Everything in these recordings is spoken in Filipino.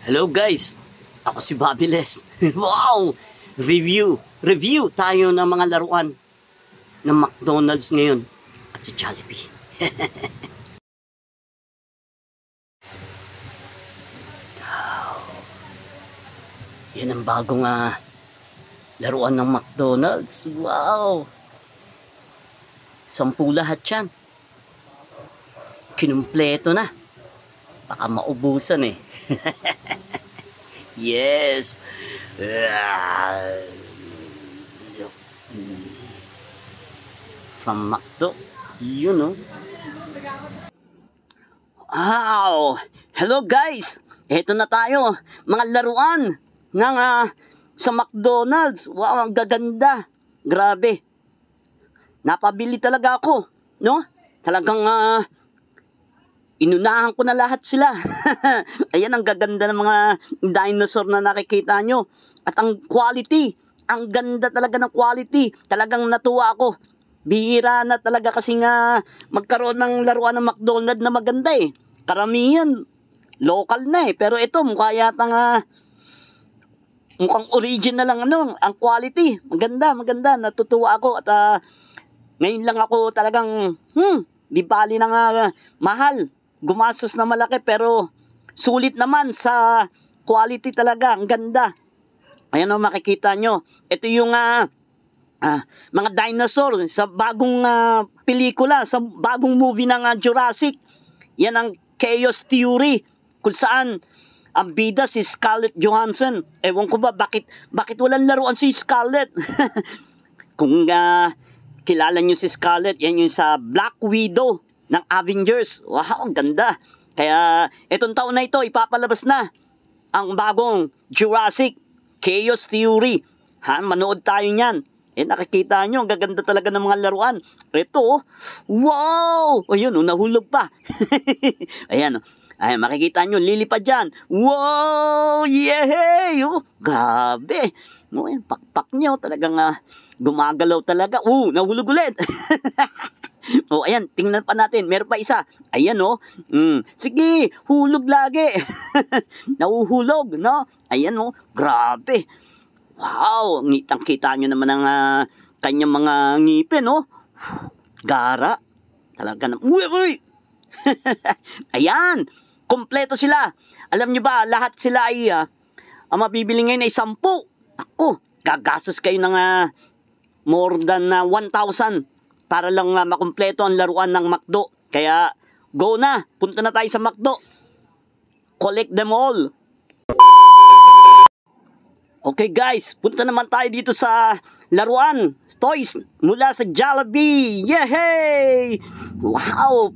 Hello guys, ako si Bobby Les. Wow! Review tayo ng mga laruan ng McDonald's ngayon at sa Jollibee. Wow. Yan ang bagong laruan ng McDonald's. Wow! 10 lahat yan. Kinumpleto na. Baka maubusan eh. Yes. From McDo. You know. Wow. Hello guys. Ito na tayo. Mga laruan ng sa McDonald's. Wow, ang gaganda. Grabe. Napabili talaga ako. No? Talagang inunahan ko na lahat sila. Ayan, ang gaganda ng mga dinosaur na nakikita nyo. At ang quality, ang ganda talaga ng quality. Talagang natuwa ako. Bihira na talaga kasi nga magkaroon ng laruan ng McDonald's na maganda eh. Karamihan, local na eh. Pero ito, mukha yata mukhang original lang ang quality. Maganda. Natutuwa ako. At ngayon lang ako talagang, di bali na nga mahal. Gumastos na malaki pero sulit naman sa quality talaga. Ang ganda. Ayan o, makikita nyo. Ito yung mga dinosaur sa bagong pelikula, sa bagong movie ng Jurassic. Yan ang Chaos Theory. Kung saan ang bida si Scarlett Johansson. Ewan ko ba bakit walang laruan si Scarlett? Kung kilala nyo si Scarlett, yan yung sa Black Widow ng Avengers. Wow, ang ganda. Kaya itong taon na ito, ipapalabas na ang bagong Jurassic Chaos Theory. Manood tayo niyan. Nakikita nyo, ang gaganda talaga ng mga laruan. Ito, wow! Ayun, nahulog pa. Ayan, makikita nyo, lilipad dyan. Wow! Yehey! Grabe! Pakpak nyo, talagang gumagalaw talaga. Nahulog ulit. Ayan, tingnan pa natin. Meron pa isa. Ayan, sige, hulog lagi. Nahuhulog, no? Ayan, grabe. Wow, kita nyo naman ang kanyang mga ngipin, Gara. Talaga na. Uy! Ayan, kompleto sila. Alam nyo ba, lahat sila ay ang mabibili ngayon ay 10. Ako, gagastos kayo ng more than 1,000 para lang makumpleto ang laruan ng McDo. Kaya, go na. Punta na tayo sa McDo. Collect them all. Okay guys, punta naman tayo dito sa laruan, toys, mula sa Jollibee. Yehey! Wow!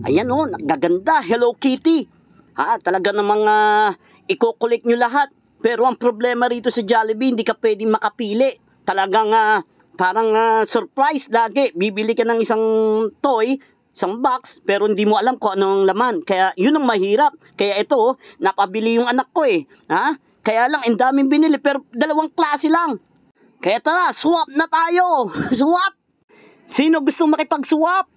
Ayan nagaganda. Hello Kitty. Talaga namang i-collect nyo lahat. Pero ang problema rito sa Jollibee, hindi ka pwedeng makapili. Talagang parang surprise lagi. Bibili ka ng isang toy, isang box, pero hindi mo alam kung anong laman. Kaya yun ang mahirap. Kaya ito, napabili yung anak ko eh. Kaya lang, ang daming binili, pero 2 klase lang. Kaya tara, swap na tayo. Swap! Sino gustong makipag-swap?